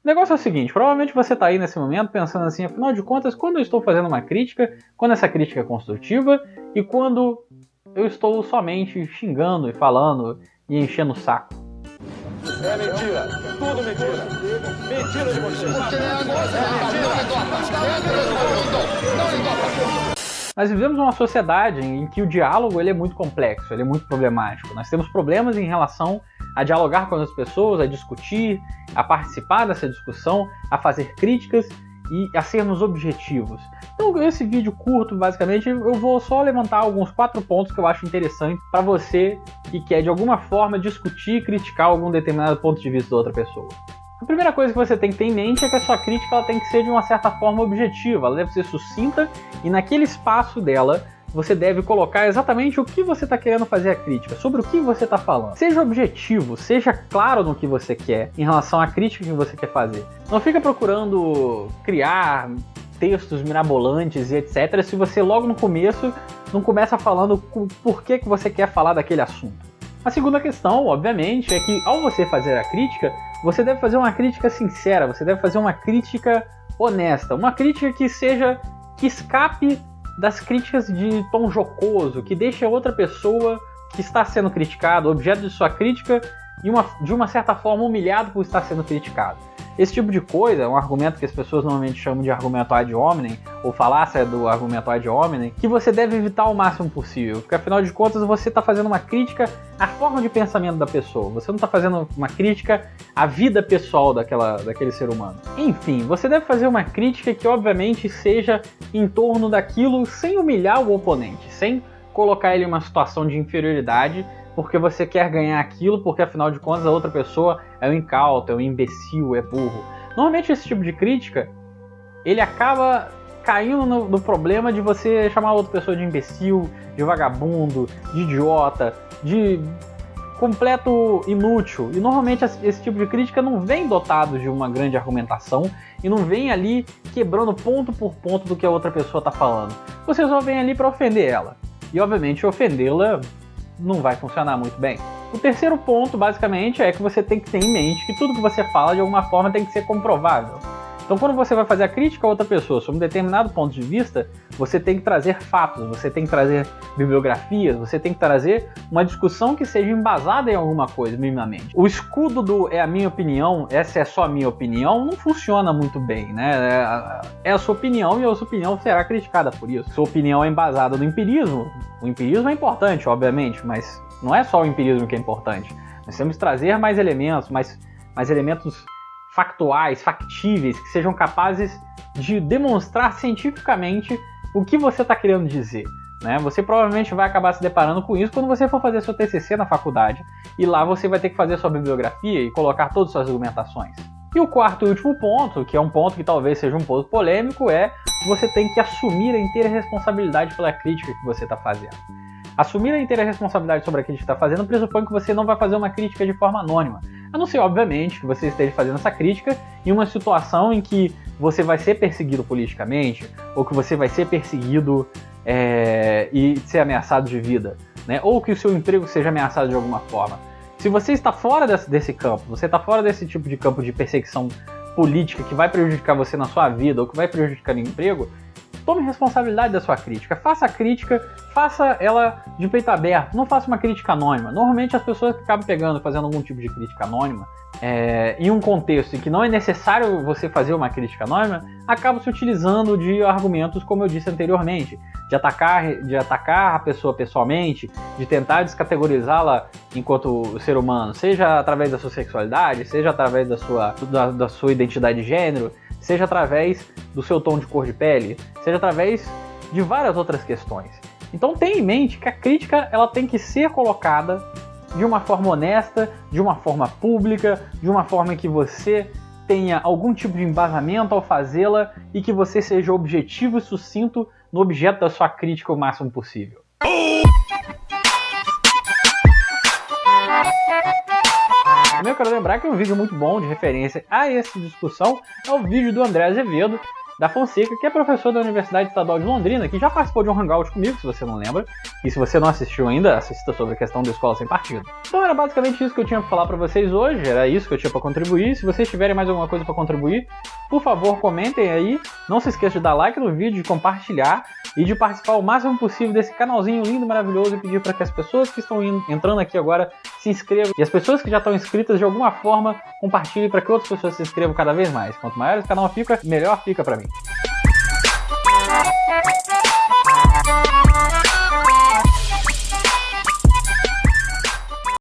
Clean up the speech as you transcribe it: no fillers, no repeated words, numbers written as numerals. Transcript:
O negócio é o seguinte, provavelmente você está aí nesse momento pensando assim, afinal de contas, quando eu estou fazendo uma crítica, quando essa crítica é construtiva e quando eu estou somente xingando e falando e enchendo o saco. É mentira, tudo mentira. Mentira de vocês. Nós vivemos uma sociedade em que o diálogo ele é muito complexo, ele é muito problemático. Nós temos problemas em relação a dialogar com as pessoas, a discutir, a participar dessa discussão, a fazer críticas e a sermos objetivos. Então, esse vídeo curto, basicamente, eu vou só levantar alguns 4 pontos que eu acho interessantes para você que quer, de alguma forma, discutir e criticar algum determinado ponto de vista da outra pessoa. A primeira coisa que você tem que ter em mente é que a sua crítica ela tem que ser, de uma certa forma, objetiva. Ela deve ser sucinta e, naquele espaço dela, você deve colocar exatamente o que você está querendo fazer a crítica, sobre o que você está falando. Seja objetivo, seja claro no que você quer em relação à crítica que você quer fazer. Não fica procurando criar textos mirabolantes e etc. se você logo no começo não começa falando por que você quer falar daquele assunto. A segunda questão, obviamente, é que ao você fazer a crítica, você deve fazer uma crítica sincera, você deve fazer uma crítica honesta, uma crítica que escape das críticas de tom jocoso, que deixe a outra pessoa que está sendo criticada, objeto de sua crítica, de uma certa forma humilhado por estar sendo criticado. Esse tipo de coisa é um argumento que as pessoas normalmente chamam de argumento ad hominem, ou falácia do argumento ad hominem, que você deve evitar o máximo possível, porque afinal de contas você está fazendo uma crítica à forma de pensamento da pessoa, você não está fazendo uma crítica à vida pessoal daquele ser humano. Enfim, você deve fazer uma crítica que obviamente seja em torno daquilo sem humilhar o oponente, sem colocar ele em uma situação de inferioridade, porque você quer ganhar aquilo, porque afinal de contas a outra pessoa é um incauto, é um imbecil, é burro. Normalmente esse tipo de crítica, ele acaba caindo no problema de você chamar a outra pessoa de imbecil, de vagabundo, de idiota, de completo inútil. E normalmente esse tipo de crítica não vem dotado de uma grande argumentação e não vem ali quebrando ponto por ponto do que a outra pessoa está falando. Você só vem ali para ofender ela. E obviamente ofendê-la não vai funcionar muito bem. O terceiro ponto, basicamente, é que você tem que ter em mente que tudo que você fala, de alguma forma, tem que ser comprovável. Então, quando você vai fazer a crítica a outra pessoa sobre um determinado ponto de vista, você tem que trazer fatos, você tem que trazer bibliografias, você tem que trazer uma discussão que seja embasada em alguma coisa, minimamente. O escudo do é a minha opinião, essa é só a minha opinião, não funciona muito bem, né? É a sua opinião e a sua opinião será criticada por isso. Sua opinião é embasada no empirismo. O empirismo é importante, obviamente, mas não é só o empirismo que é importante. Nós temos que trazer mais elementos, mais elementos factuais, factíveis, que sejam capazes de demonstrar cientificamente o que você está querendo dizer. Né? Você provavelmente vai acabar se deparando com isso quando você for fazer seu TCC na faculdade, e lá você vai ter que fazer sua bibliografia e colocar todas as suas argumentações. E o quarto e último ponto, que é um ponto que talvez seja um ponto polêmico, é que você tem que assumir a inteira responsabilidade pela crítica que você está fazendo. Assumir a inteira responsabilidade sobre aquilo que está fazendo pressupõe que você não vai fazer uma crítica de forma anônima. A não ser, obviamente, que você esteja fazendo essa crítica em uma situação em que você vai ser perseguido politicamente, ou que você vai ser perseguido e ser ameaçado de vida, né? Ou que o seu emprego seja ameaçado de alguma forma. Se você está fora desse campo, você está fora desse tipo de campo de perseguição política que vai prejudicar você na sua vida, ou que vai prejudicar o emprego, tome responsabilidade da sua crítica, faça a crítica, faça ela de peito aberto, não faça uma crítica anônima. Normalmente as pessoas que acabam fazendo algum tipo de crítica anônima, em um contexto em que não é necessário você fazer uma crítica anônima, acabam se utilizando de argumentos, como eu disse anteriormente, de atacar a pessoa pessoalmente, de tentar descategorizá-la enquanto ser humano, seja através da sua sexualidade, seja através da sua identidade de gênero, seja através do seu tom de cor de pele, seja através de várias outras questões. Então tenha em mente que a crítica ela tem que ser colocada de uma forma honesta, de uma forma pública, de uma forma que você tenha algum tipo de embasamento ao fazê-la e que você seja objetivo e sucinto no objeto da sua crítica o máximo possível. Eu quero lembrar que um vídeo muito bom de referência a essa discussão é o vídeo do André Azevedo, da Fonseca, que é professor da Universidade Estadual de Londrina, que já participou de um hangout comigo, se você não lembra. E se você não assistiu ainda, assista sobre a questão da escola sem partido. Então era basicamente isso que eu tinha para falar para vocês hoje, era isso que eu tinha para contribuir. Se vocês tiverem mais alguma coisa para contribuir, por favor, comentem aí. Não se esqueça de dar like no vídeo, de compartilhar e de participar o máximo possível desse canalzinho lindo, maravilhoso, e pedir para que as pessoas que estão entrando aqui agora se inscrevam. E as pessoas que já estão inscritas, de alguma forma, compartilhem para que outras pessoas se inscrevam cada vez mais. Quanto maior esse canal fica, melhor fica para mim.